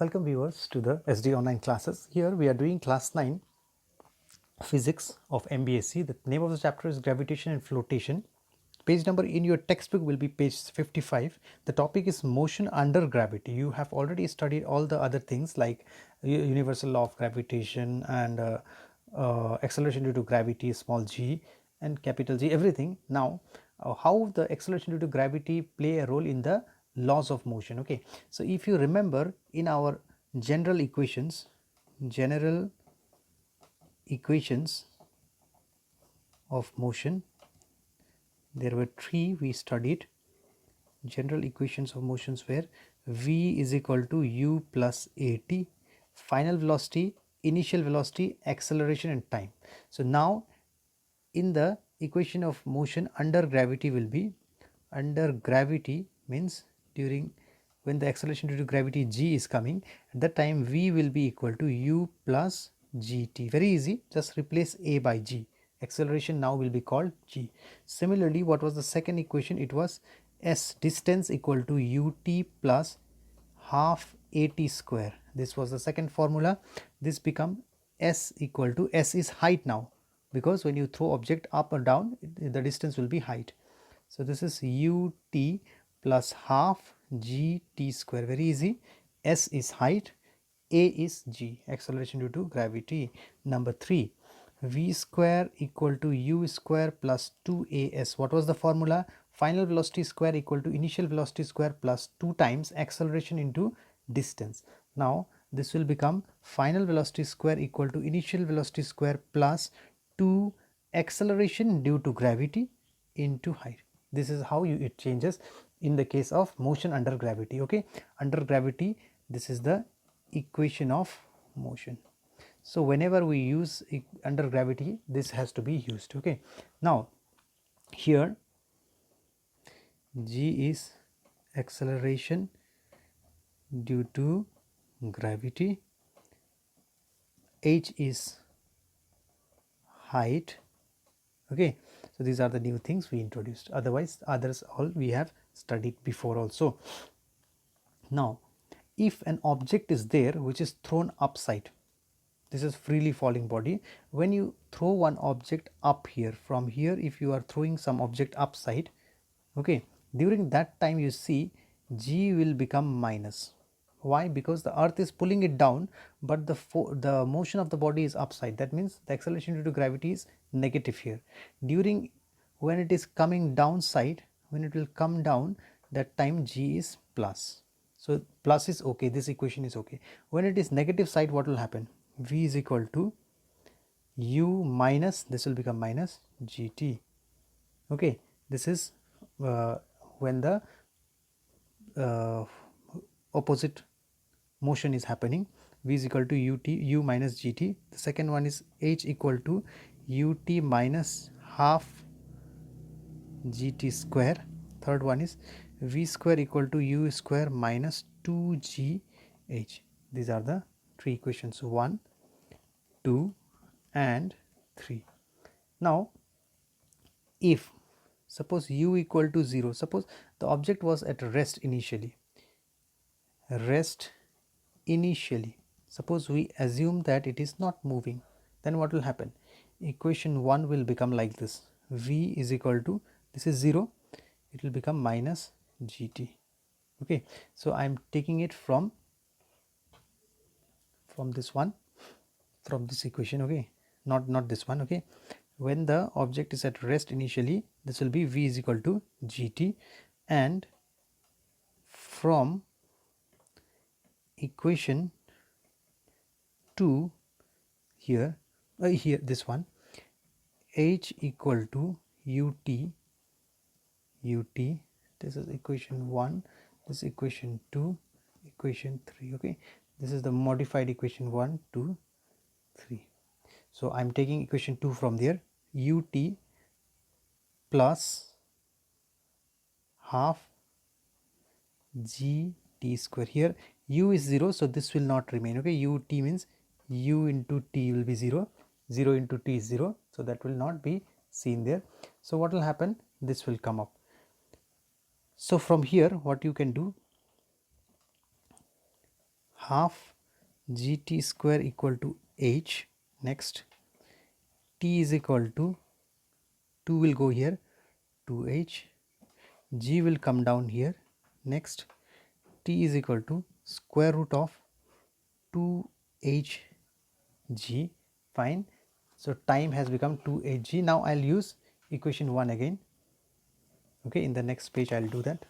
Welcome viewers to the SD online classes. Here we are doing class 9 physics of MBSc. The name of the chapter is gravitation and flotation. Page number in your textbook will be page 55. The topic is motion under gravity. You have already studied all the other things like universal law of gravitation and acceleration due to gravity, small g and capital G, everything. Now how the acceleration due to gravity play a role in the laws of motion. Okay, so if you remember in our general equations of motion, there were three we studied. General equations of motions where v is equal to u plus at, final velocity, initial velocity, acceleration and time. So now in the equation of motion under gravity will be, under gravity means during when the acceleration due to gravity g is coming, at that time v will be equal to u plus gt. Very easy, just replace a by g. Acceleration now will be called g. Similarly, what was the second equation? It was s, distance, equal to ut plus half at square. This was the second formula. This become s equal to, s is height now, because when you throw object up or down the distance will be height. So this is ut plus half gt square. Very easy. S is height, a is g, acceleration due to gravity. Number 3, v square equal to u square plus 2as. What was the formula? Final velocity square equal to initial velocity square plus 2 times acceleration into distance. Now this will become final velocity square equal to initial velocity square plus 2 acceleration due to gravity into height. This is how it changes in the case of motion under gravity. Okay, under gravity, this is the equation of motion. So whenever we use under gravity, this has to be used. Okay, now here g is acceleration due to gravity, h is height. Okay, so these are the new things we introduced, otherwise others all we have studied before also. Now if an object is there which is thrown upside, this is freely falling body. When you throw one object up here, from here if you are throwing some object upside, okay, during that time you see g will become minus. Why? Because the earth is pulling it down, but the motion of the body is upside. That means the acceleration due to gravity is negative here. During when it is coming downside, when it will come down, that time g is plus. So plus is okay, this equation is okay. When it is negative side, what will happen? V is equal to u minus, this will become minus gt. Okay, this is when the opposite motion is happening. V is equal to u minus gt. The second one is h equal to ut minus half gt square. Third one is v square equal to u square minus 2gh. These are the three equations, 1, 2 and 3. Now if suppose u equal to 0, suppose the object was at rest initially, suppose we assume that it is not moving, then what will happen? Equation 1 will become like this. V is equal to, this is 0, it will become minus gt. Okay, so I am taking it from this one, from this equation. Okay, not this one. Okay, when the object is at rest initially, this will be v is equal to gt, and from equation 2 here, here this one, h equal to ut, this is equation 1, this is equation 2, equation 3. Okay, this is the modified equation 1, 2, 3. So I am taking equation 2 from there, ut plus half gt square. Here u is 0, so this will not remain. Okay, ut means u into t will be 0, 0 into t is 0, so that will not be seen there. So what will happen? This will come up. So from here what you can do, half gt square equal to h. Next, t is equal to 2 will go here, 2h, g will come down here. Next, t is equal to square root of 2hg. Fine. So time has become 2hg. Now I'll use equation 1 again. Okay, in the next page I'll do that.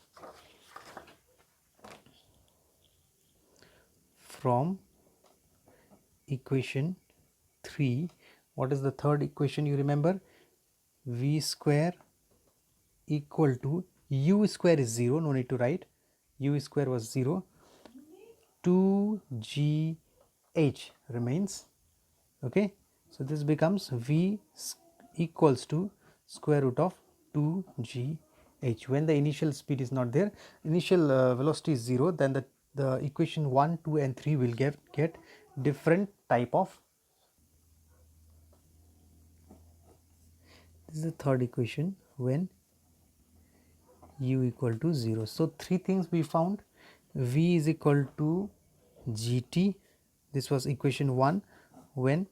From equation 3, what is the third equation you remember? V square equal to u square is 0, no need to write, u square was 0, 2gh remains. Okay, so this becomes v equals to square root of 2gh. When the initial speed is not there, initial velocity is 0, then the equation 1, 2 and 3 will get different type of. This is the third equation when u equal to 0. So three things we found: v is equal to gt, this was equation 1 when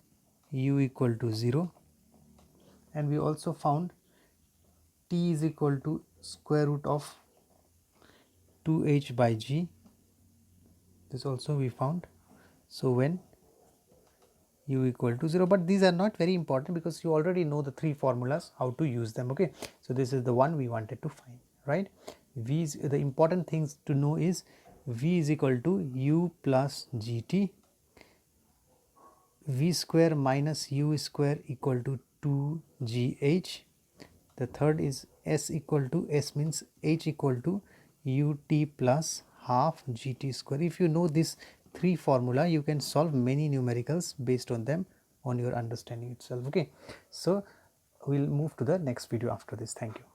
u equal to 0, and we also found t is equal to square root of 2h by g, this also we found. So when u equal to 0, but these are not very important because you already know the three formulas, how to use them. Okay, so this is the one we wanted to find, right? V is, the important things to know is v is equal to u plus gt, v square minus u square equal to 2gh. The third is s equal to, s means h equal to ut plus half gt square. If you know this three formula, you can solve many numericals based on them, on your understanding itself. Okay, so we'll move to the next video after this. Thank you.